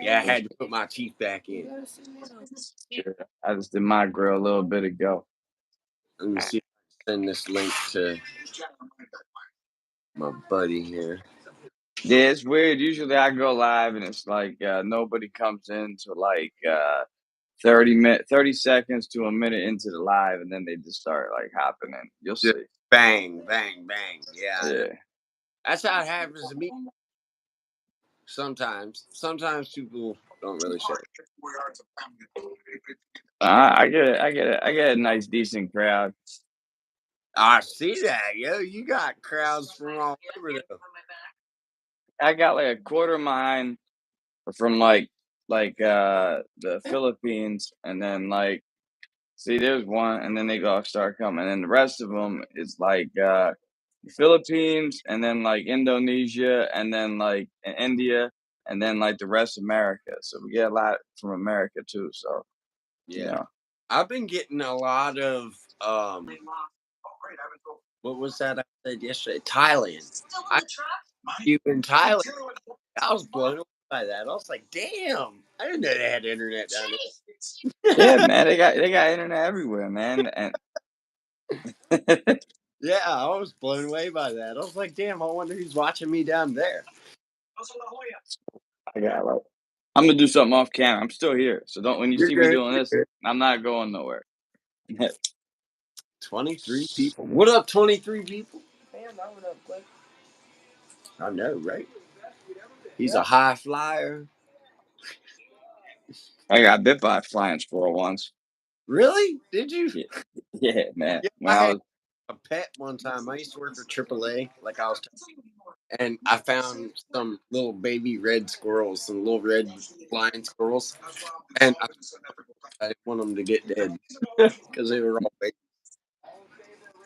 Yeah, I had to put my teeth back in. Yeah, I just did my grill a little bit ago. Let me see if I can send this link to my buddy here. Yeah, it's weird. Usually I go live and it's like nobody comes in to like 30 seconds to a minute into the live and then they just start like hopping in. You'll Just see. bang, bang, bang. Yeah, I know. Yeah. That's how it happens to me sometimes. Sometimes people don't really show. I get it. I get it. I get a nice decent crowd. I see that, yo. You got crowds from all over though. I got like a quarter of mine from the Philippines and then like see there's one and then they go start coming and the rest of them is like Philippines and then like Indonesia and then like India and then like the rest of America. So we get a lot from America too. So you Yeah. know, I've been getting a lot of what was that I said yesterday? Thailand. I you in Thailand. I was blown away by that. I was like, damn, I didn't know they had internet down yeah, there. man, they got internet everywhere, man, and Yeah, I was blown away by that. I was like, damn, I wonder who's watching me down there. I got like I'm gonna do something off camera. I'm still here, so don't when you You're see me good. doing You're this, good. I'm not going nowhere. 23 people. What up, 23 people? Man, that went up quick. I know, right? He's a high flyer. I got bit by a flying squirrel once. Really? Did you? Yeah, yeah, man. Yeah, When I I had was a pet one time. I used to work for AAA, like I was, and I found some little baby red squirrels, some little red flying squirrels, and I didn't want them to get dead because they were all baby.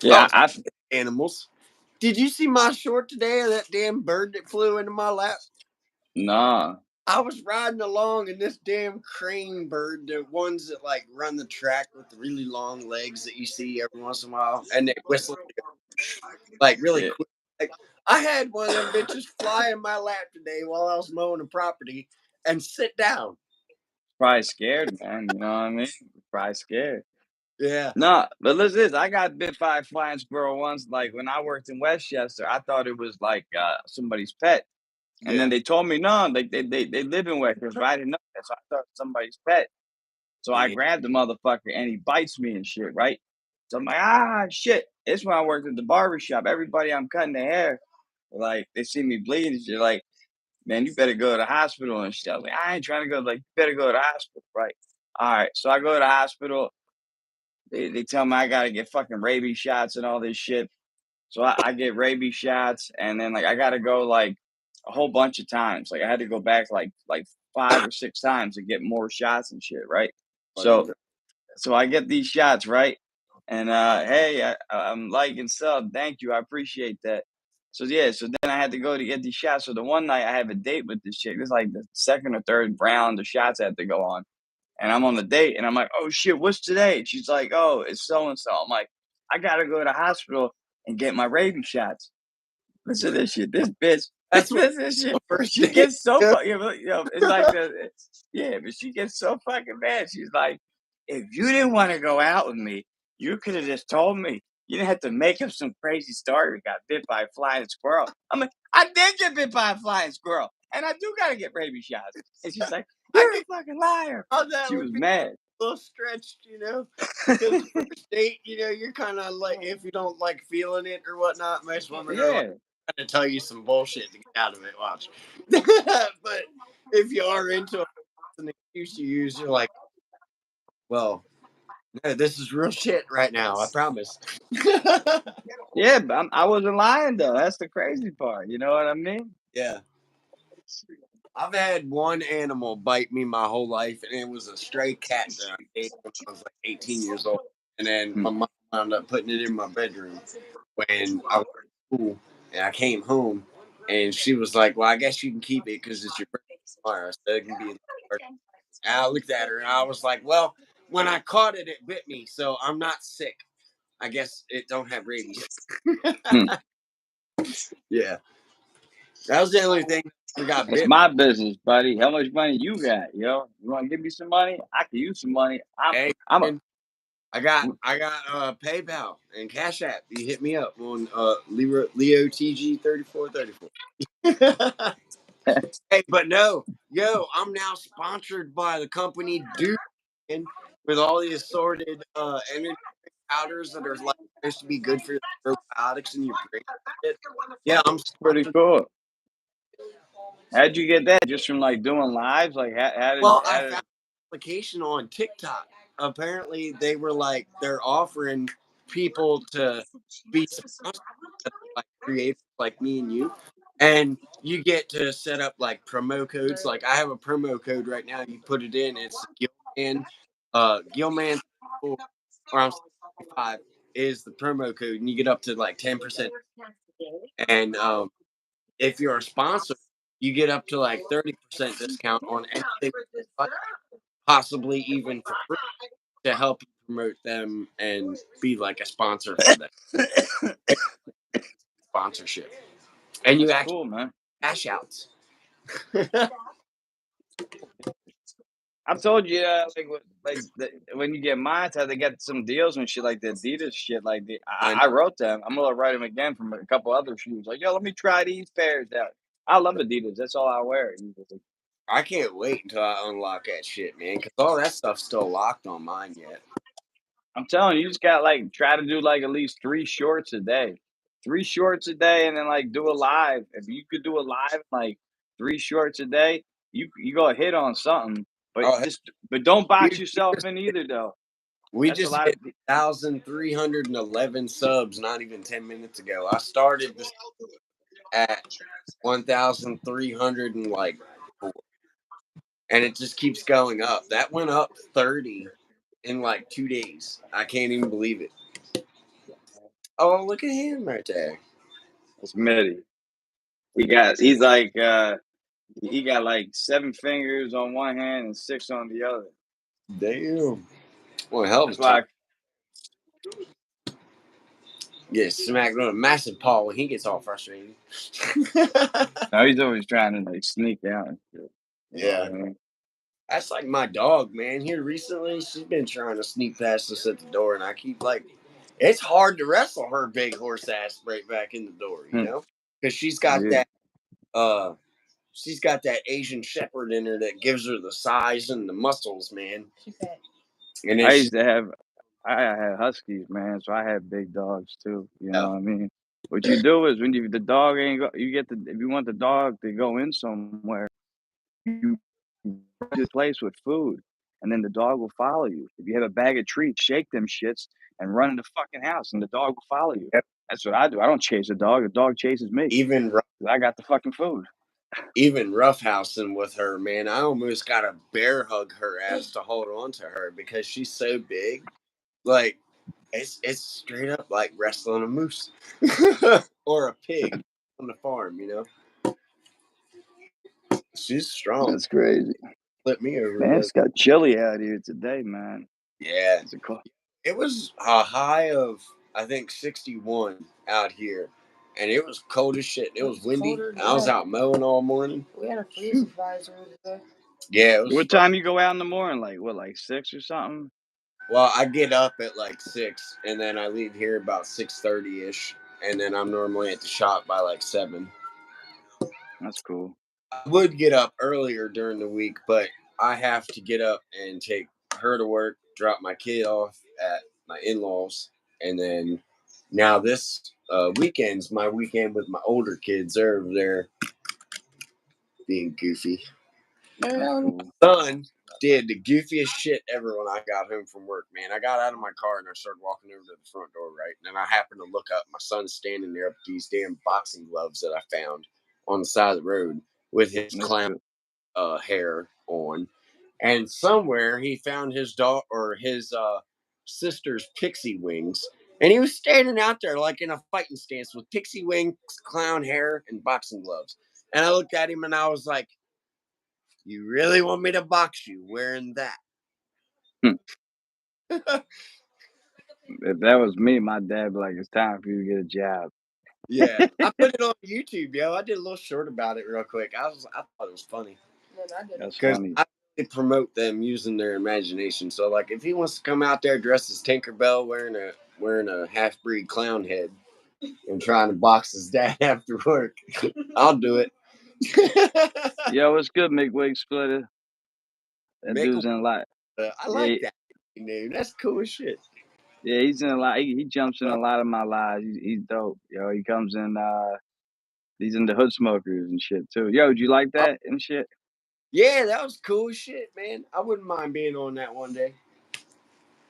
yeah, Oh, I animals. Did you see my short today of that damn bird that flew into my lap? nah. I was riding along and this damn crane bird, the ones that like run the track with the really long legs that you see every once in a while, and they whistle like really Yeah, quick. Like I had one of them bitches fly in my lap today while I was mowing the property and sit down. probably scared, man. You know what I mean? Probably scared. Yeah, No, but listen, this I got bit by a flying squirrel once. Like when I worked in Westchester, I thought it was like somebody's pet, and then yeah, they told me no, like they live in Westchester. I didn't know that, so I thought it was somebody's pet. So I yeah. grabbed the motherfucker, and he bites me and shit, right? So I'm like, ah, shit. It's when I worked at the barber shop. Everybody I'm cutting their hair, like they see me bleed and shit, like, man, you better go to the hospital and shit. I was like, I ain't trying to go. Like, you better go to the hospital, right? All right. So I go to the hospital. They tell me I gotta get fucking rabies shots and all this shit. So I get rabies shots, and then like I gotta go like a whole bunch of times. Like I had to go back like 5 or 6 times to get more shots and shit, right? So so I get these shots, right? And hey, I'm liking sub. Thank you. I appreciate that. So yeah, so then I had to go to get these shots. So the one night I have a date with this chick. This is like the second or third round of shots I had to go on. And I'm on the date and I'm like, oh shit, what's today? And she's like, oh, it's so and so. I'm like, I gotta go to the hospital and get my rabies shots. Listen to this shit. This bitch, That's what this shit. first She day. gets so it's like yeah, but she gets so fucking mad. She's like, if you didn't want to go out with me, you could have just told me. You didn't have to make up some crazy story. We got bit by a flying squirrel. I'm like, I did get bit by a flying squirrel, and I do gotta get rabies shots. And she's like, I you're a can fucking liar. how that She would was be mad. a little stretched, because first date, you're kind of like if you don't like feeling it or whatnot, most women are like Yeah. trying to tell you some bullshit to get out of it. Watch, but if you are into it, an excuse you use, you're like, well, no, this is real shit right now. I promise. Yeah, but I wasn't lying though. That's the crazy part. You know what I mean? Yeah. I've had one animal bite me my whole life, and it was a stray cat that I ate when I was like 18 years old. And then Hmm. my mom wound up putting it in my bedroom when I was in school, and I came home, and she was like, "Well, I guess you can keep it because it's your birthday tomorrow, so it can be." And I looked at her, and I was like, "Well, when I caught it, it bit me, so I'm not sick. I guess it don't have rabies." Hmm. Yeah. That was the only thing that got It's bit. my business, buddy. How much money you got, yo? You want to give me some money? I can use some money. Hey, I'm a. man, I got PayPal and Cash App. You hit me up on Leo TG 3434. Hey, but no, yo, I'm now sponsored by the company Duke man, with all the assorted energy powders that are like supposed to be good for your probiotics and your brain. And shit. Yeah, I'm Pretty sponsored. cool. How'd you get that? Just from like doing lives? Like Well, I how did found an application on TikTok. Apparently, they were like they're offering people to be sponsored, like creators like me and you, and you get to set up like promo codes. Like I have a promo code right now. You put it in, it's Gilman, or I'm 65 is the promo code, and you get up to like 10%. And if you're a sponsor, you get up to like 30% discount on anything, possibly even for free to help you promote them and be like a sponsor for them. Sponsorship. And you That's actually cool, man. cash outs. I've told you, when you get mine, how they get some deals and shit like the Adidas shit. Like I, I wrote them. I'm gonna write them again from a couple other shoes. Like, yo, let me try these pairs out. I love Adidas. That's all I wear. Usually. I can't wait until I unlock that shit, man, because all that stuff's still locked on mine yet. I'm telling you, you just got like try to do like at least 3 shorts a day. 3 shorts a day, and then like do a live. If you could do a live like 3 shorts a day, you go hit on something. But Oh, don't box we, yourself in either though. we That's a just lot of. hit 1,311 subs not even 10 minutes ago. I started this at 1,300 and like four, and it just keeps going up. That went up 30 in like 2 days. I can't even believe it. Oh, look at him right there. It's Mitty. He got like 7 fingers on one hand and 6 on the other. Damn. Well, hell of a That's time. why Get smacked with a massive paw when he gets all frustrated. he's always trying to like sneak out and shit. You know Yeah. what I mean? That's like my dog, man. Here recently, she's been trying to sneak past us at the door, and I keep like, it's hard to wrestle her big horse ass right back in the door, you Hmm. know, because uh, she's got that Asian Shepherd in her that gives her the size and the muscles, man. And I it's used just, to have I had huskies, man, so I had big dogs too. You know oh, what I mean? What you do is when the dog ain't go, you get the if you want the dog to go in somewhere, you run this place with food, and then the dog will follow you. If you have a bag of treats, shake them shits and run in the fucking house, and the dog will follow you. yep. That's what I do. I don't chase the dog. The dog chases me even because I got the fucking food. even roughhousing with her, man. I almost got to bear hug her ass to hold on to her because she's so big. Like it's straight up like wrestling a moose or a pig on the farm. You know, she's strong. That's crazy, Flip me over man. though. It's got chilly out here today, man. Yeah, It's a cold. it was a high of I think 61 out here, and it was cold as shit. It was windy. I was out mowing all morning. We had a freeze advisory today. Yeah, it was. What time you go out in the morning? Like what, like 6 or something? Well, I get up at like 6, and then I leave here about 6:30 ish, and then I'm normally at the shop by like 7. That's cool. I would get up earlier during the week, but I have to get up and take her to work, drop my kid off at my in laws, and then now this weekend's my weekend with my older kids. They're over there being goofy. That's cool. Son did the goofiest shit ever when I got home from work, man. I got out of my car and I started walking over to the front door, right? And then I happened to look up. My son's standing there with these damn boxing gloves that I found on the side of the road with his That's clown good. hair on. And somewhere he found his dog or his sister's pixie wings. And he was standing out there like in a fighting stance with pixie wings, clown hair, and boxing gloves. And I looked at him and I was like, you really want me to box you wearing that? Hmm. If that was me, my dad would be like, it's time for you to get a job. Yeah, I put it on YouTube, yo. I did a little short about it real quick. I thought it was funny That's because funny. I really promote them using their imagination. So, like, if he wants to come out there dressed as Tinkerbell, wearing a half breed clown head and trying to box his dad after work, I'll do it. Yo, what's good, McWig Splitter? That Make dude's in a lot. I Yeah, like that name. That's cool as shit. yeah, he's in a lot. He jumps in a lot of my lives. He's dope. Yo, he comes in. He's in the Hood Smokers and shit too. Yo, do you like Oh, that and shit? yeah, that was cool as shit, man. I wouldn't mind being on that one day.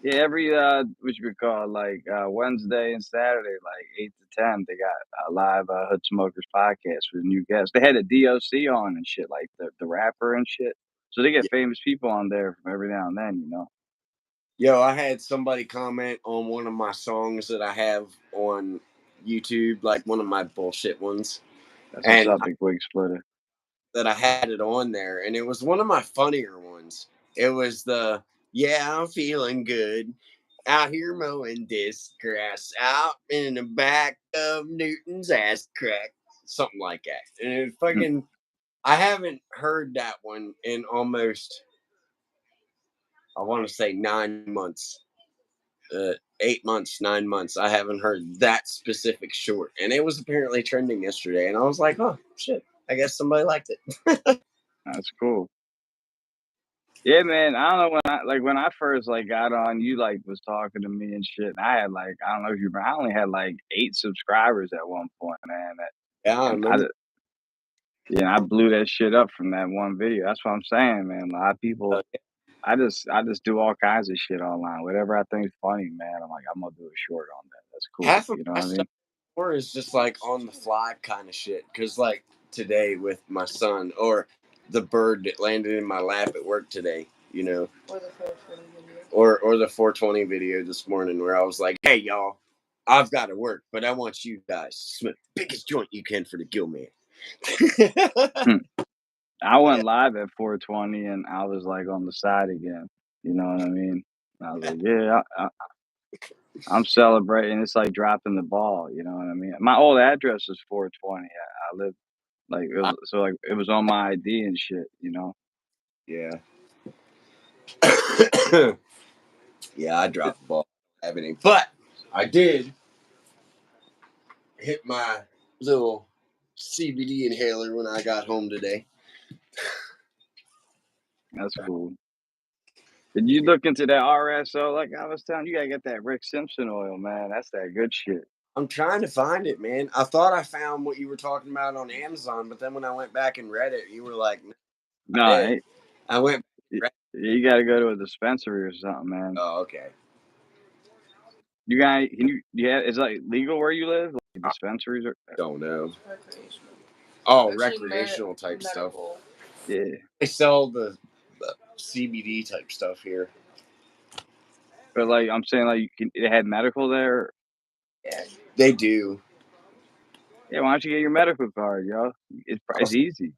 Yeah, every what you could call like Wednesday and Saturday, like 8 to 10, they got a live Hood Smokers podcast with new guests. They had a DOC on and shit, like the rapper and shit. So they get Yeah. famous people on there from every now and then, you know. Yo, I had somebody comment on one of my songs that I have on YouTube, like one of my bullshit ones, That's what's and up, Big Wig Splitter. that I had it on there, and it was one of my funnier ones. It was the "Yeah, I'm feeling good out here mowing this grass out in the back of Newton's ass crack," something like that. And it Hmm, fucking, I haven't heard that one in almost, I want to say 9 months, 8 months, 9 months. I haven't heard that specific short, and it was apparently trending yesterday. And I was like, "Oh shit, I guess somebody liked it." that's cool. Yeah, man. I don't know when I first like got on, you like was talking to me and shit. And I had like I don't know if you remember, I only had like 8 subscribers at one point, man. Yeah, I And remember. I blew that shit up from that one video. That's what I'm saying, man. A lot of people, I just do all kinds of shit online. Whatever I think is funny, man. I'm like, I'm gonna do a short on that. That's cool. Half of You know my what I stuff mean? more is just like on the fly kind of shit. Cause like today with my son, or the bird that landed in my lap at work today, or the 420 video this morning where I was like, "Hey y'all, I've got to work, but I want you guys to smoke the biggest joint you can for the Gill Man." Hmm. I Yeah, went live at 420 and I was like on the side again. You know what I mean? And I was like, yeah, I'm celebrating. It's like dropping the ball. You know what I mean? My old address is 420. I live like it I, was so like it was on my ID and shit. You know? yeah, yeah. I dropped the ball, have any, but I did hit my little CBD inhaler when I got home today. That's cool. Did you look into that RSO? Like I was telling you, gotta get that Rick Simpson oil, man. That's that good shit. I'm trying to find it, man. I thought I found what you were talking about on Amazon, but then when I went back and read it, you were like, "No, I No, did." I went. you gotta go to a dispensary or something, man. Oh, okay. You guys, can you? Yeah, is like legal where you live? Like I dispensaries or don't know. Oh, recreational type stuff. yeah. They sell the CBD type stuff here. But like I'm saying, like it had medical there. They do. Yeah, why don't you get your medical card, yo? It's easy.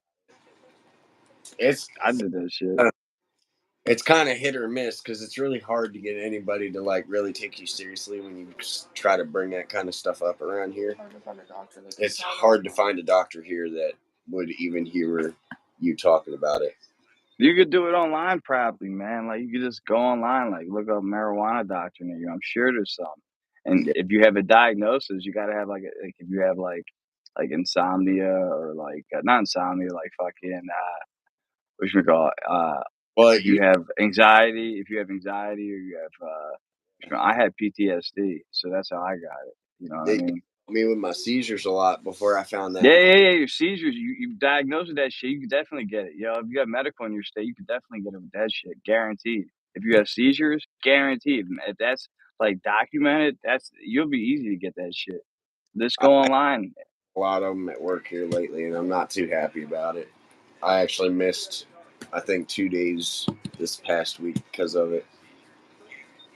It's I did that shit. uh, it's kind of hit or miss because it's really hard to get anybody to like really take you seriously when you try to bring that kind of stuff up around here. It's hard to find a doctor here that would even hear you talking about it. You could do it online probably, man. Like you could just go online, like look up marijuana doctor near you. I'm sure there's some. And Yeah. if you have a diagnosis, you gotta have like if you have like insomnia or like not insomnia, like fucking what you call it? Well, If you have anxiety, if you have anxiety or you have I had PTSD, so that's how I got it. You know what I they mean? me with my seizures a lot before I found Yeah, that. yeah, yeah. Your seizures, you diagnosed with that shit, you could definitely get it. Yo, if you got medical in your state, you could definitely get it with that shit, guaranteed. If you have seizures, guaranteed. If that's like documented, that's you'll be easy to get that shit. Just I go had online. a lot of them at work here lately, and I'm not too happy about it. I actually missed, I think, 2 days this past week because of it.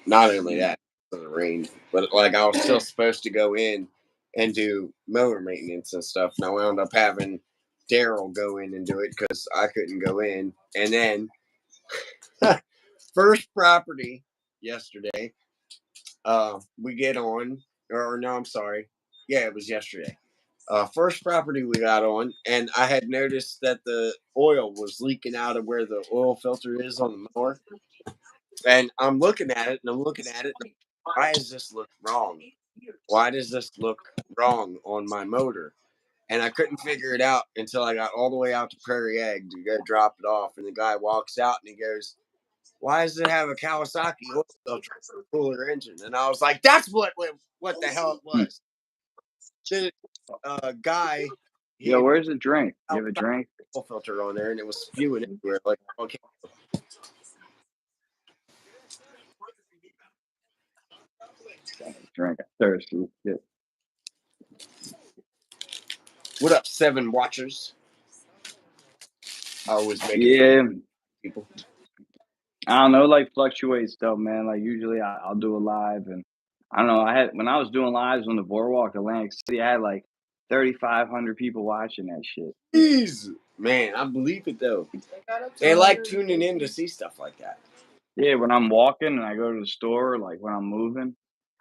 Not only Mm, that, because of the rain, but like I was still supposed to go in and do mower maintenance and stuff, and I wound up having Daryl go in and do it because I couldn't go in. And then first property yesterday, we get on, or no, I'm sorry, yeah, it was yesterday. First property we got on, and I had noticed that the oil was leaking out of where the oil filter is on the mower. And I'm looking at it, and I'm looking at it. And why does this look wrong? Why does this look wrong on my motor? And I couldn't figure it out until I got all the way out to Prairie Egg to go drop it off. And the guy walks out and he goes, "Why does it have a Kawasaki oil filter cooler engine?" And I was like, "That's what the hell it was." The guy, he Yo, had where's the drink? You have a Kawasaki drink? oil filter on there, and it was spewing everywhere. Like, okay, Drink. I'm thirsty. Shit. what up, 7 watchers? I always make it for Yeah, people. I don't know. It, like, fluctuates though, man. Like usually I'll do a live, and I don't know. I had when I was doing lives on the Boardwalk Atlantic City, I had like 3,500 people watching that shit. Jeez, man, I believe it though. They like tuning in to see stuff like that. Yeah, when I'm walking and I go to the store, like when I'm moving,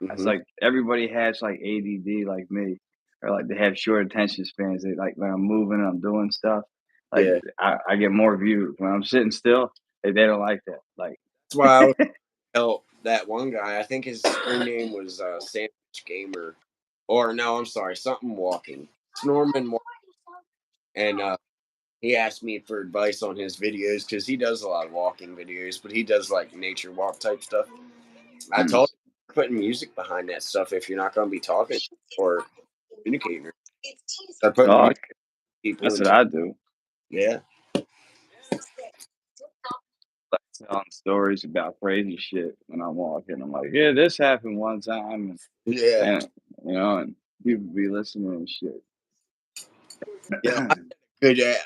it's Hmm. like everybody has like ADD like me, or like they have short attention spans. They like when I'm moving and I'm doing stuff, like Yeah, I get more views. When I'm sitting still, they don't like that. Like, that's why I would tell that one guy. I think his screen name was Sandwich Gamer, or no, I'm sorry, something Walking. It's Norman, and he asked me for advice on his videos because he does a lot of walking videos, but he does like nature walk type stuff. I mm, told him putting music behind that stuff if you're not going to be talking or communicating. Start putting oh, music people that's and what I do. yeah, Like telling stories about crazy shit when I'm walking. I'm like, yeah, this happened one time, yeah, and and people be listening and shit. yeah.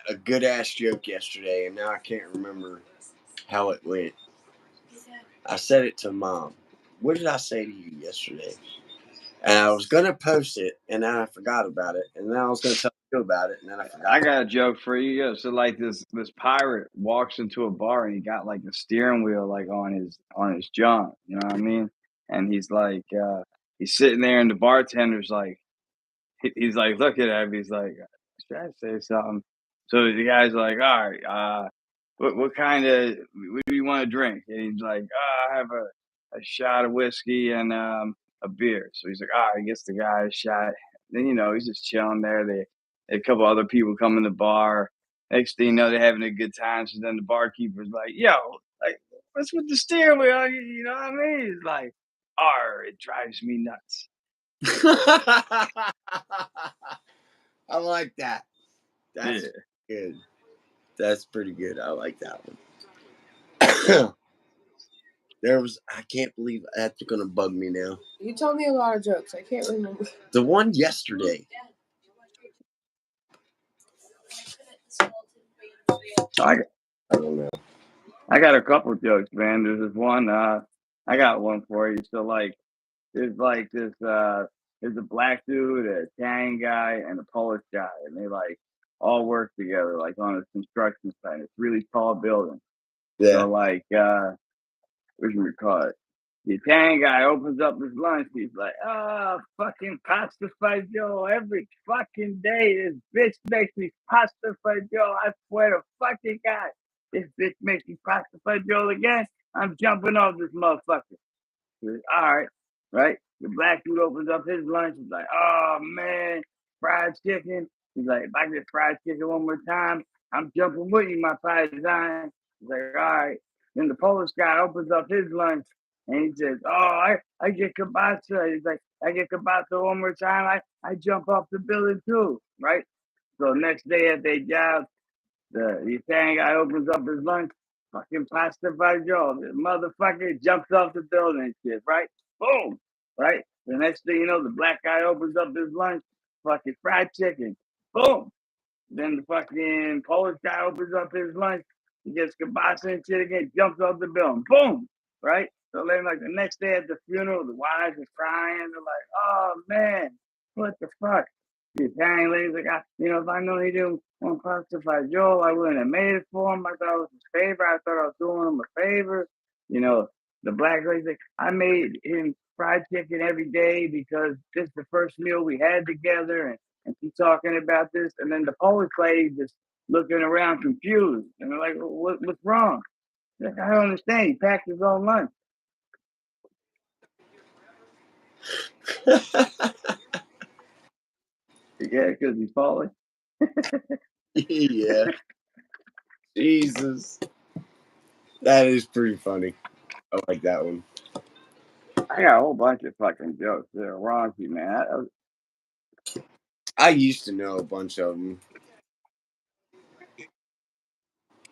A good ass joke yesterday, and now I can't remember how it went. I said it to mom. What did I say to you yesterday? And I was gonna post it, and then I forgot about it, and then I was gonna tell you about it, and then I I forgot. got a joke for you. Yeah, so like this pirate walks into a bar and he got like a steering wheel like on his junk, you know what I mean? And he's like he's sitting there and the bartender's like he's like looking at him, he's like, should I say something? So the guy's like, all right, what kind of what do you want to drink? And he's like, I have a shot of whiskey and a beer. So he's like, all right, he gets the guy a shot. Then he's just chilling there. A couple other people come in the bar. Next thing you know, they're having a good time. So then the barkeeper's like, yo, like, what's with the steering wheel? You know what I mean? It's like, it drives me nuts. I like that. That's Yeah. good. That's pretty good. I like that one. I can't believe that's gonna bug me now. You told me a lot of jokes. I can't remember. The one yesterday. I I don't know. I got a couple jokes, man. There's this one. I got one for you. So there's like this. There's a black dude, a Italian guy, and a Polish guy, and they like all work together, like on a construction site. It's a really tall building. Yeah. So what should we call it? The Italian guy opens up his lunch. He's like, fucking pasta fagioli every fucking day. This bitch makes me pasta fagioli. I swear to fucking God. This bitch makes me pasta fagioli again. I'm jumping off this motherfucker. All right, right? The black dude opens up his lunch. He's like, oh, man, fried chicken. He's like, if I get fried chicken one more time, I'm jumping with you, my paisan. He's like, all right. Then the Polish guy opens up his lunch and he says, I get kielbasa. He's like, I get kielbasa one more time. I jump off the building too, right? So next day at their job, the Italian guy opens up his lunch, fucking pasta fagioli. The motherfucker jumps off the building and shit, right? Boom, right? The next thing you know, the black guy opens up his lunch, fucking fried chicken. Boom. Then the fucking Polish guy opens up his lunch, he gets kielbasa and shit again, jumps off the building. Boom, right? So then, like the next day at the funeral, the wives are crying. They're like, "Oh man, what the fuck?" The Italian lady's like, if I know he didn't want pasta fagioli, I wouldn't have made it for him. I thought it was his favorite. I thought I was doing him a favor. You know, the black lady's like, I made him fried chicken every day because this is the first meal we had together, and she's talking about this, and then the Polish lady just looking around confused, and they're like, what's wrong? Like, I don't understand. He packed his own lunch. Yeah, because he's Polish. Yeah. Jesus. That is pretty funny. I like that one. I got a whole bunch of fucking jokes that are raunchy, man. I used to know a bunch of them.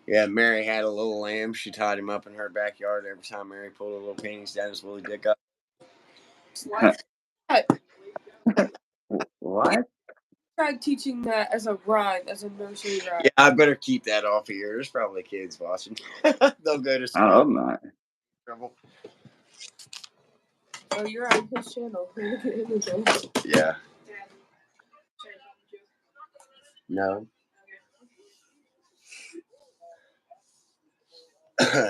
Yeah, Mary had a little lamb. She tied him up in her backyard every time Mary pulled a little panties down his woolly dick up. Why not? What? Tried teaching that as a rhyme, as a nursery rhyme. Yeah, I better keep that off of here. There's probably kids watching. They'll go to I hope school. not. Trouble. Oh, you're on his channel. Look at him again. Yeah. No.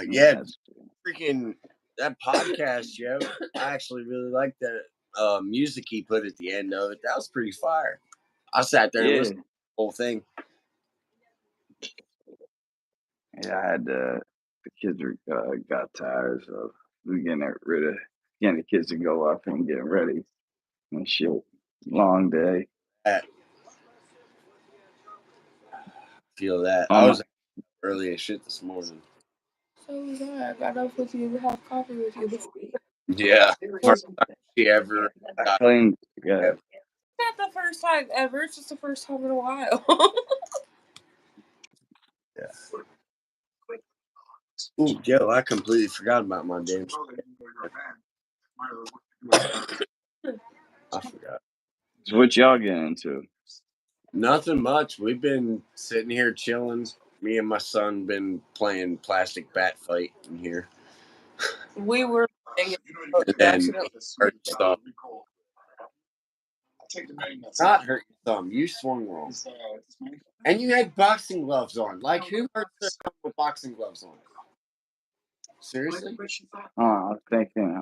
Yeah, freaking that podcast, Joe. I actually really liked that music he put at the end of it. That was pretty fire. I sat there and listened to the whole thing. Yeah, I had the kids got tired, so we getting getting the kids to go up and getting ready and shit. Long day. Feel that. I was early as shit this morning. So was I. I got up with you and had coffee with you before. Yeah. First time she ever got Clean. Yeah. Not the first time ever. It's just the first time in a while. Yeah. Ooh, Joe, I completely forgot about my damn shit. I forgot. So what y'all getting into? Nothing much. We've been sitting here chilling. Me and my son been playing plastic bat fight in here. We were playing And then hurt stuff. Not hurt your thumb. You swung wrong. And you had boxing gloves on. Like, who hurts their thumb with boxing gloves on? Seriously? I was thinking,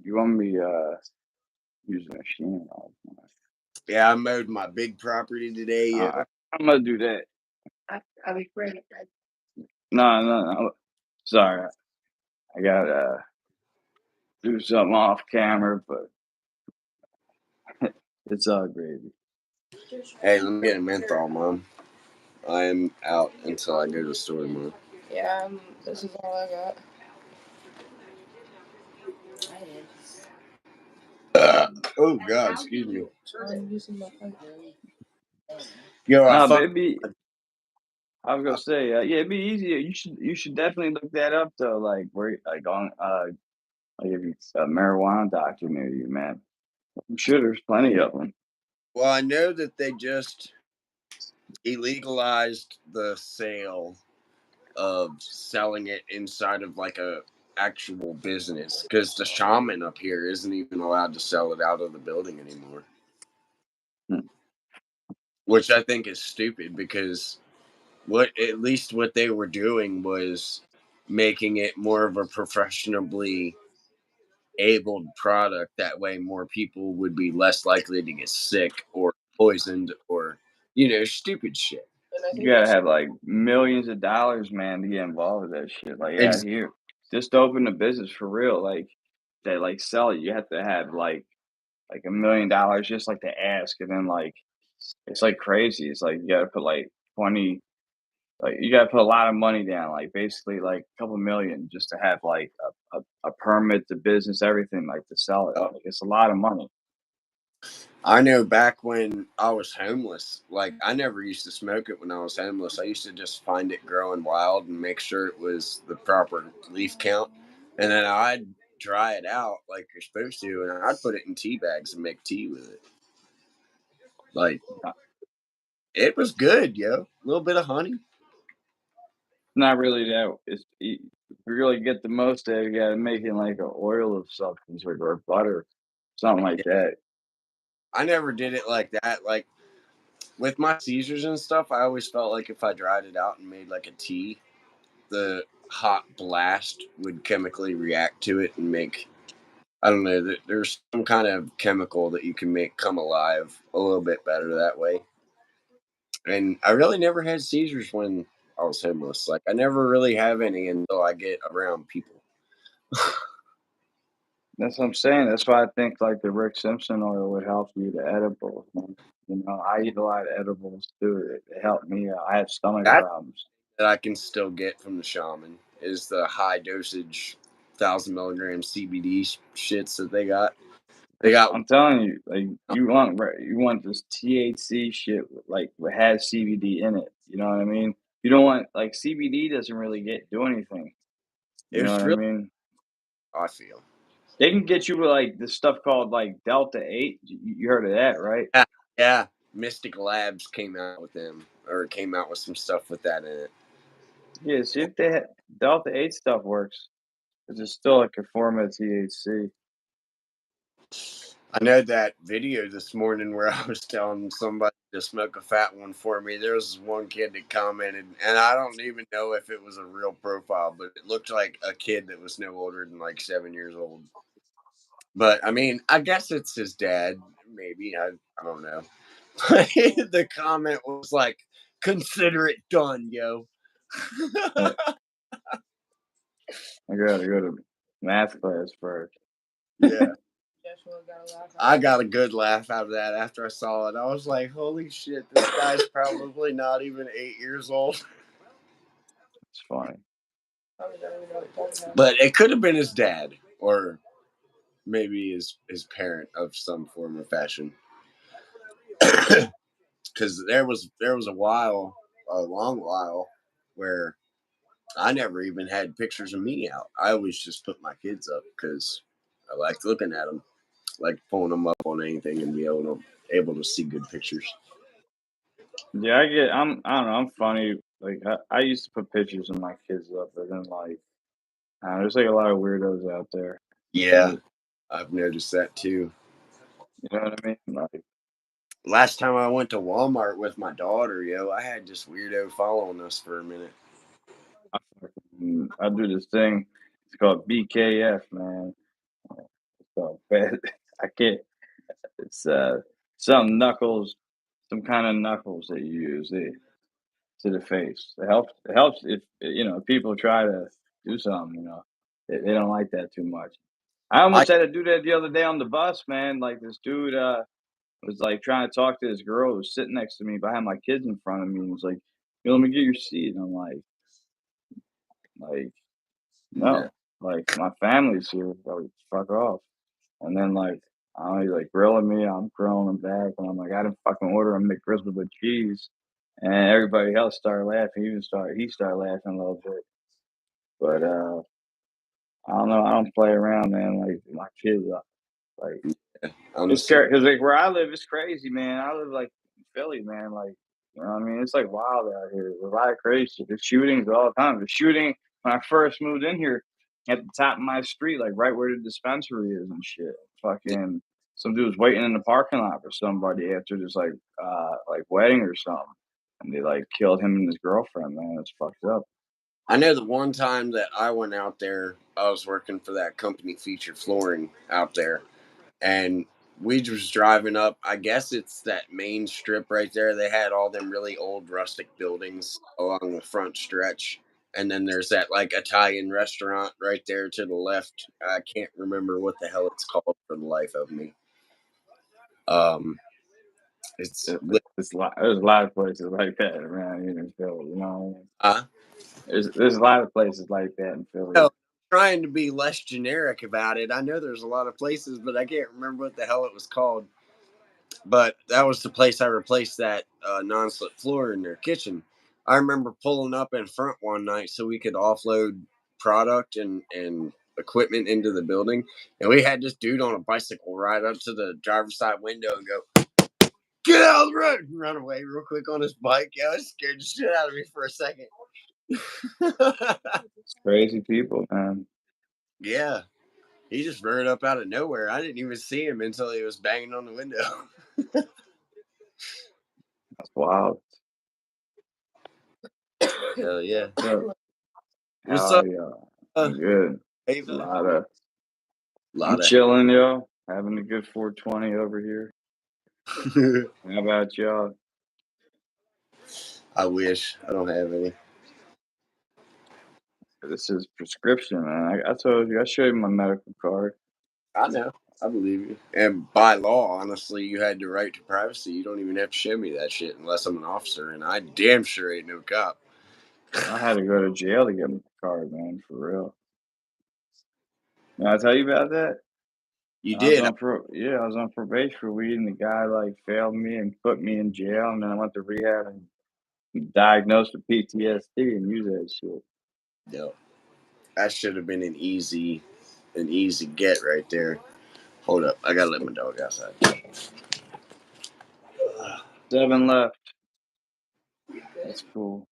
you want me use the machine? Yeah, I mowed my big property today. Yeah. I'm gonna do that. No. Sorry, I gotta do something off camera, but it's all gravy. Hey, let me get a menthol, Mom. I am out until I go to the store tomorrow. Yeah, this is all I got. Oh, God, excuse me. I'm using my phone. Yo, Baby. I was gonna say, yeah, it'd be easier. You should definitely look that up though. Like where, like on, like if it's a marijuana doctor near you, man. I'm sure there's plenty of them. Well, I know that they just illegalized the sale of selling it inside of like a actual business because the shaman up here isn't even allowed to sell it out of the building anymore. Which I think is stupid because what they were doing was making it more of a professionally abled product. That way more people would be less likely to get sick or poisoned or stupid shit. You gotta have like millions of dollars, man, to get involved with that shit. Like out here, just to open a business for real, like they like sell it. You have to have like $1 million just like to ask, and then like it's like crazy. It's like you gotta put like 20. Like you gotta put a lot of money down, like basically like a couple million just to have like a permit, the business, everything, like to sell it. Like it's a lot of money. I know back when I was homeless, like I never used to smoke it when I was homeless. I used to just find it growing wild and make sure it was the proper leaf count. And then I'd dry it out like you're supposed to, and I'd put it in tea bags and make tea with it. Like, it was good, yo. A little bit of honey. Not really that. It's you really get the most out of it, you gotta make it like an oil of substance or butter, something like that. I never did it like that. Like with my seizures and stuff, I always felt like if I dried it out and made like a tea, the hot blast would chemically react to it and make I don't know. There's some kind of chemical that you can make come alive a little bit better that way. And I really never had seizures when I was homeless. Like I never really have any until I get around people. That's what I'm saying. That's why I think like the Rick Simpson oil would help you, the edibles. Man. You know, I eat a lot of edibles too. It helped me. I have stomach That problems. that I can still get from the shaman is the high dosage 1,000 milligram CBD shits that they got. They got I'm telling you, like you want this THC shit like what has CBD in it. You know what I mean? You don't want like CBD doesn't really do anything. You know it's what I really mean? I feel. They can get you with like this stuff called like Delta 8. You heard of that, right? Yeah, yeah. Mystic Labs came out with them or came out with some stuff with that in it. Yeah, see if Delta 8 stuff works. It's still like a form of THC. I know that video this morning where I was telling somebody to smoke a fat one for me. There was one kid that commented, and I don't even know if it was a real profile, but it looked like a kid that was no older than like 7 years old. But I mean, I guess it's his dad. Maybe I don't know. The comment was like, "Consider it done, yo." Uh, I gotta go to math class first. Yeah. I got a good laugh out of that after I saw it. I was like, holy shit, this guy's probably not even 8 years old. It's funny. But it could have been his dad or maybe his parent of some form or fashion. Because there was a long while, where I never even had pictures of me out. I always just put my kids up because I liked looking at them, like pulling them up on anything and be able to see good pictures. Yeah, I don't know, I'm funny. Like I used to put pictures of my kids up, but then like there's like a lot of weirdos out there. Yeah, You I've noticed that too. know what I mean? Like Last time I went to Walmart with my daughter, yo, I had this weirdo following us for a minute. I do this thing. It's called BKF, man. It's called bad. I can't. It's some knuckles, some kind of knuckles that you use to the face. It helps. It helps if people try to do something. They don't like that too much. I I almost had to do that the other day on the bus, man. Like this dude was like trying to talk to this girl who was sitting next to me, but I had my kids in front of me. And was like, "Yo, let me get your seat." And I'm like, no, no, like my family's here. Like, fuck off. And then like, I don't know, he's like grilling me. I'm grilling him back, and I'm like, I didn't fucking order a McGrizzle with cheese. And everybody else started laughing. He started laughing a little bit. But I don't know. I don't play around, man. Like my kids, like I'm the it's same. scary because like where I live, it's crazy, man. I live like in Philly, man. Like you know what I mean? It's like wild out here. There's a lot of crazy shit. There's shootings all the time. The shooting when I first moved in here at the top of my street, like right where the dispensary is and shit. Fucking some dude was waiting in the parking lot for somebody after this like wedding or something. And they like killed him and his girlfriend, man. It's fucked up. I know the one time that I went out there, I was working for that company, Feature Flooring, out there, and we was driving up. I guess it's that main strip right there. They had all them really old rustic buildings along the front stretch, and then there's that like Italian restaurant right there to the left. I can't remember what the hell it's called for the life of me. Um, it's There's a lot of places like that around here in Philly, you know. uh, There's a lot of places like that in Philly. no, trying to be less generic about it. I know there's a lot of places, but I can't remember what the hell it was called. But that was the place I replaced that non-slip floor in their kitchen. I remember pulling up in front one night so we could offload product and equipment into the building, and we had this dude on a bicycle ride up to the driver's side window and go, "Get out of the road!" and run away real quick on his bike. Yeah, it scared the shit out of me for a second. It's crazy people, man. Yeah, he just rode up out of nowhere. I didn't even see him until he was banging on the window. That's wild. Hell yeah. So, What's hell up? yeah. Uh, I'm good. A Ava? lot of I'm chilling, yo. Having a good 420 over here. How about y'all? I wish I don't have any. This is prescription, man. I told you, I showed you my medical card. I know. I believe you. And by law, honestly, you had the right to privacy. You don't even have to show me that shit unless I'm an officer, and I damn sure ain't no cop. I had to go to jail to get my card, man, for real. Did I tell you about that? You I was did. on I was on probation for weed, and the guy like failed me and put me in jail, and then I went to rehab and diagnosed with PTSD and used that shit. No, that should have been an easy get right there. Hold up, I gotta let my dog outside. 7 left. That's cool.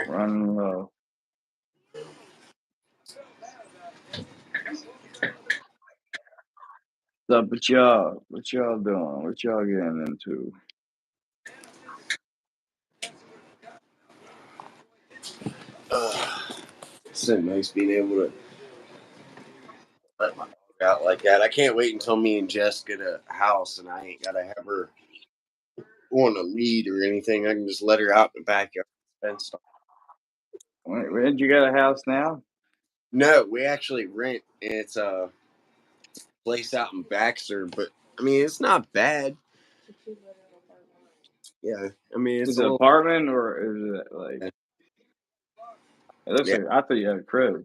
Running low. What's up with y'all? What y'all doing? What y'all getting into? It's so nice being able to let my dog out like that. I can't wait until me and Jess get a house and I ain't gotta have her on a lead or anything. I can just let her out in the backyard. Fenced off. Where did you get a house now? No, we actually rent. And it's a place out in Baxter, but I mean it's not bad. Yeah, I mean it's Is a it an little. apartment or is it like? It looks Yeah, like I thought you had a crib.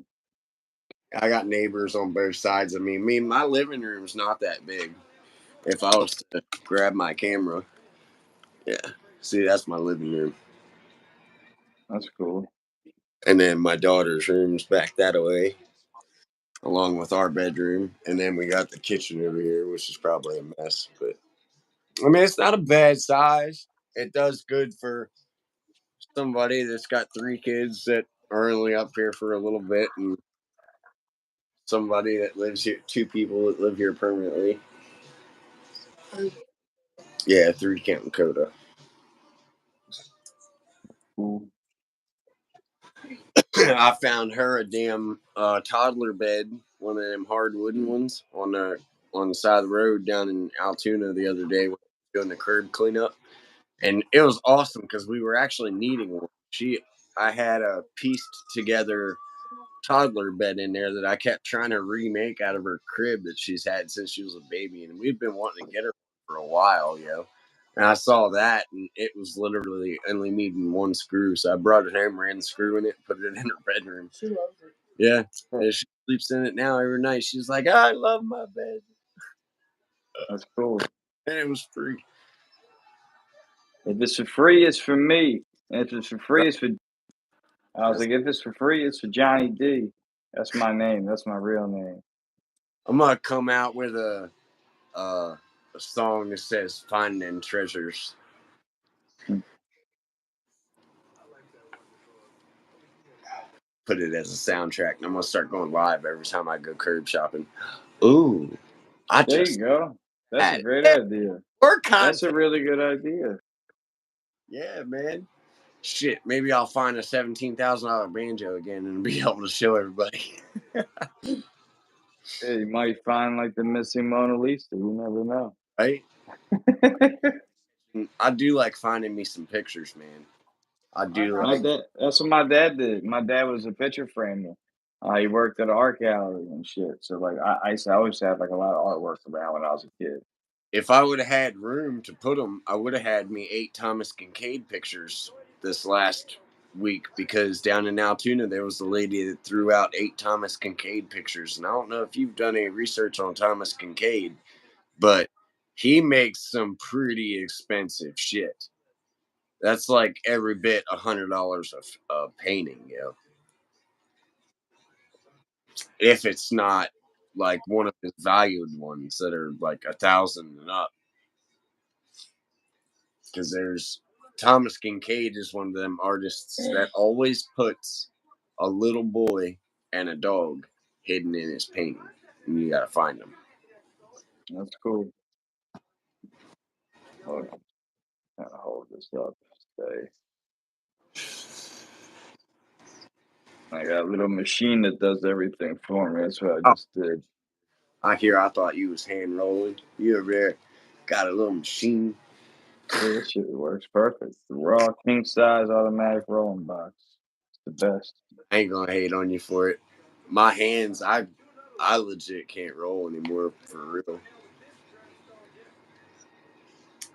I got neighbors on both sides of me. I mean, my living room's not that big. If I was to grab my camera, yeah. See, that's my living room. That's cool. And then my daughter's room's back that way, along with our bedroom. And then we got the kitchen over here, which is probably a mess. But I mean, it's not a bad size. It does good for somebody that's got 3 kids that are only up here for a little bit, and somebody that lives here, 2 people that live here permanently. Yeah, 3 counting Coda. Cool. I found her a damn toddler bed, one of them hard wooden ones on the side of the road down in Altoona the other day when we were doing the curb cleanup, and it was awesome because we were actually needing one. I had a pieced together toddler bed in there that I kept trying to remake out of her crib that she's had since she was a baby, and we've been wanting to get her for a while, And I saw that, and it was literally only needing one screw, so I brought it home, ran the screw in it, put it in her bedroom. She loves it. Yeah, and she sleeps in it now every night. She's like, "I love my bed," That's cool. and it was free. If it's for free, it's for me. And if it's for free, it's for. I was That's- like, if it's for free, it's for Johnny D. That's my name. That's my real name. I'm gonna come out with uh, a song that says "Finding Treasures." Put it as a soundtrack, and I'm gonna start going live every time I go curb shopping. Ooh, I There you just go. That's a had great it. idea. More That's a content. really good idea. Yeah, man. Shit, maybe I'll find a $17,000 banjo again and be able to show everybody. Hey, you might find like the missing Mona Lisa. You never know. Right? I do like finding me some pictures, man. I do My like. dad. That's what my dad did. My dad was a picture framer. He worked at an art gallery and shit. So like, I used to always have like a lot of artwork around when I was a kid. If I would have had room to put them, I would have had me 8 Thomas Kincaid pictures this last week because down in Altoona there was a lady that threw out 8 Thomas Kincaid pictures, and I don't know if you've done any research on Thomas Kincaid, but he makes some pretty expensive shit. That's like every bit $100 a painting, if it's not like one of his valued ones that are like 1,000 and up. Because there's Thomas Kincaid is one of them artists that always puts a little boy and a dog hidden in his painting, and you gotta find them. That's cool. Hold on. Gotta hold this up. Stay. I got a little machine that does everything for me. That's what I Oh, just did. I thought you was hand rolling. You over there got a little machine. Yeah, this shit works perfect. The raw king size automatic rolling box. It's the best. I ain't gonna hate on you for it. My hands, I legit can't roll anymore for real.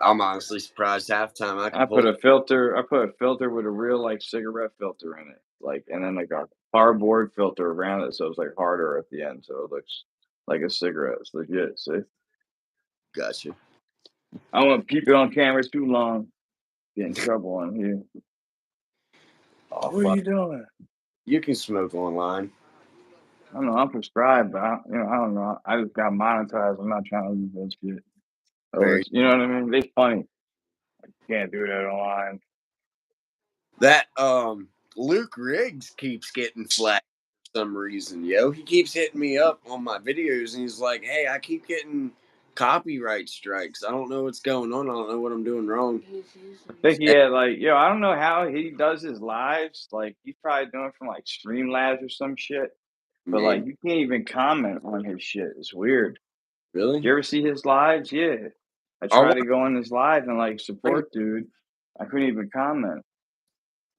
I'm honestly surprised half the time I can I put pull. a filter. I put a filter with a real like cigarette filter in it, like, and then like a cardboard filter around it, so it's like harder at the end, so it looks like a cigarette. It's legit. See, Gotcha. I don't want to keep it on camera too long. Get in trouble on here. Oh What are fuck, you doing? you can smoke online. I don't know. I'm prescribed, but I don't know. I just got monetized. I'm not trying to use that shit. Oh, Very it's, you know what I mean? It's funny. Can't do that online. that Luke Riggs keeps getting flagged for some reason, yo. He keeps hitting me up on my videos and he's like, "Hey, I keep getting copyright strikes. I don't know what's going on. I don't know what I'm doing wrong." I think he had like, yo, I don't know how he does his lives. Like, he's probably doing it from like Streamlabs or some shit. But like, Maybe. you can't even comment on his shit. It's weird. Really? You ever see his lives? Yeah. I I tried wonder, to go on his live and like support dude. I couldn't even comment.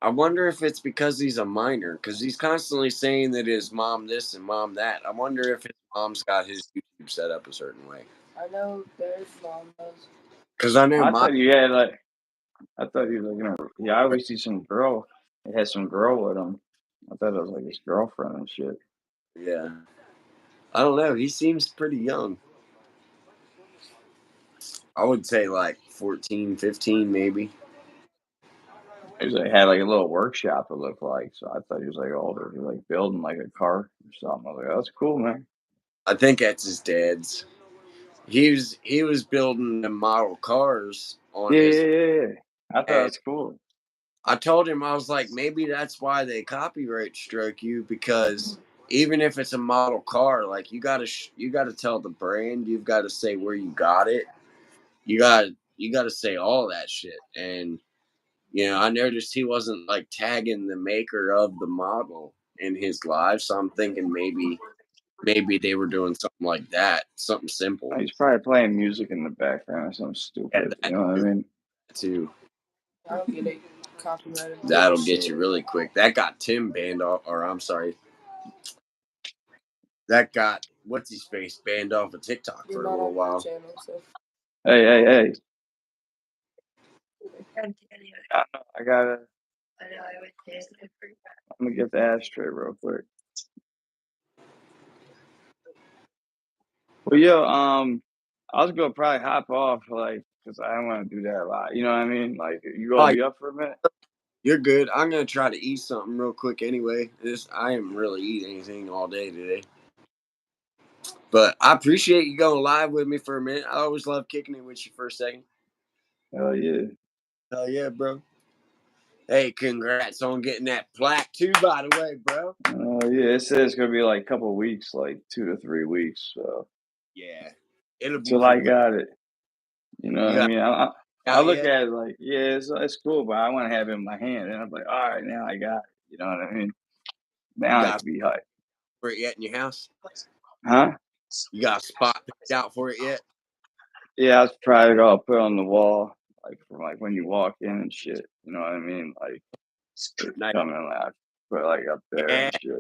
I wonder if it's because he's a minor, because he's constantly saying that his mom this and mom that. I wonder if his mom's got his YouTube set up a certain way. I know Bear's mom does. Because I know I my thought you had like, I thought he was like, yeah, I always see some girl. It had some girl with him. I thought it was like his girlfriend and shit. yeah. I don't know. He seems pretty young. I would say like 14, 15, maybe. He was like had like a little workshop. It looked like, so I thought he was like older. He was like building like a car or something. I was like, oh, that's cool, man. I think that's his dad's. He was building the model cars on Yeah, his, yeah, yeah, yeah. I thought and that's cool. I told him I was like maybe that's why they copyright strike you, because even if it's a model car, like you gotta tell the brand, you've got to say where you got it, you got to say all that shit. And I noticed he wasn't like tagging the maker of the model in his live, so I'm thinking maybe they were doing something like that, something simple. He's probably playing music in the background or something Yeah, stupid. You that know what I mean? too. I don't get it copyrighted. That'll get you really quick. That got Tim banned off, or I'm sorry, that got what's his face banned off of TikTok You're for a not little on my while. channel, so Hey, hey, hey! I gotta. I'm gonna get the ashtray real quick. Well, yo, I was gonna probably hop off, like, cause I don't want to do that a lot. You know what I mean? Like, you gonna Oh, be up for a minute? you're good. I'm gonna try to eat something real quick anyway. I haven't really eat anything all day today. But I appreciate you going live with me for a minute. I always love kicking it with you for a second. Hell yeah! Hell yeah, bro. Hey, congrats on getting that plaque too, by the way, bro. Yeah. It says it's gonna be like a couple weeks, like 2 to 3 weeks. So Yeah, it'll be until I cool, man. got it, you know what You I got mean? I out look yet? at it like, yeah, it's cool, but I want to have it in my hand, and I'm like, all right, now I got it. You know what I mean? You Now I got can be hyped, for it yet in your house? huh? You got a spot picked out for it yet? Yeah, I was probably gonna put it on the wall, like from like when you walk in and shit. You know what I mean? Like Nice. coming like put it, like up there Yeah, and shit. You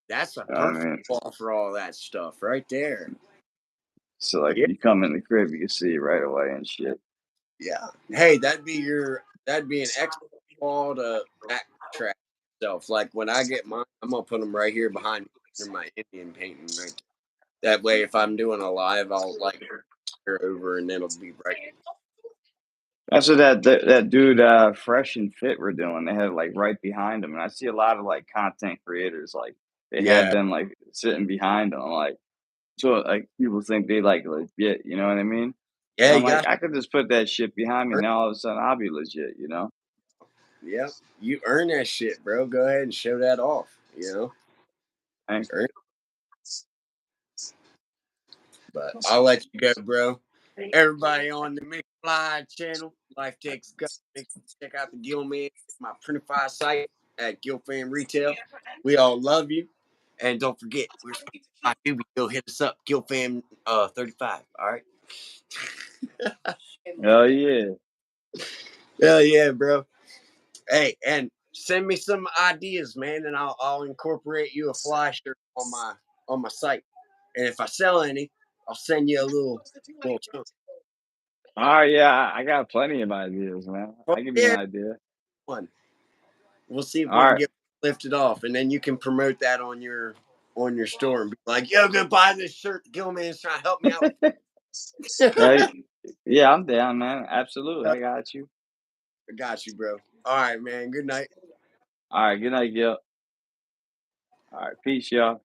that's a know what I perfect mean? wall for all that stuff right there. So like Yeah, when you come in the crib, you can see it right away and shit. yeah. Hey, that'd be an excellent wall to backtrack yourself. Like when I get mine, I'm gonna put them right here behind me under my Indian painting right there. That way, if I'm doing a live, I'll like go over and it'll be right. That's what that dude Fresh and Fit were doing. They had it, like right behind them, and I see a lot of like content creators like they had Yeah, them like sitting behind them, like so like people think they like legit. You know what I mean? yeah. And I'm You like, got. I could just put that shit behind me, and now all of a sudden I'll be legit. You know? Yeah, you earn that shit, bro. Go ahead and show that off. Thank Earn. But I'll let you go, bro. Everybody on the McFly channel, Life Takes Go. Make sure you check out the Gill Man, my Printify site at Gill Fan Retail. We all love you. And don't forget, we're sponsored by Doobie. Go hit us up, GillFam 35. All right. Oh yeah. Hell yeah, bro. Hey, and send me some ideas, man, and I'll incorporate you a fly shirt on my site. And if I sell any, I'll send you a little chunk. All right, yeah, I got plenty of ideas, man. Well, I give you yeah, an idea. one. We'll see if we All can right, get lifted off, and then you can promote that on your store and be like, "Yo, go buy this shirt. The Gillman's trying to help me out." right? Yeah, I'm down, man. Absolutely, I I got you. got you, bro. All right, man. Good night. All right, good night, Gil. All right, peace, y'all.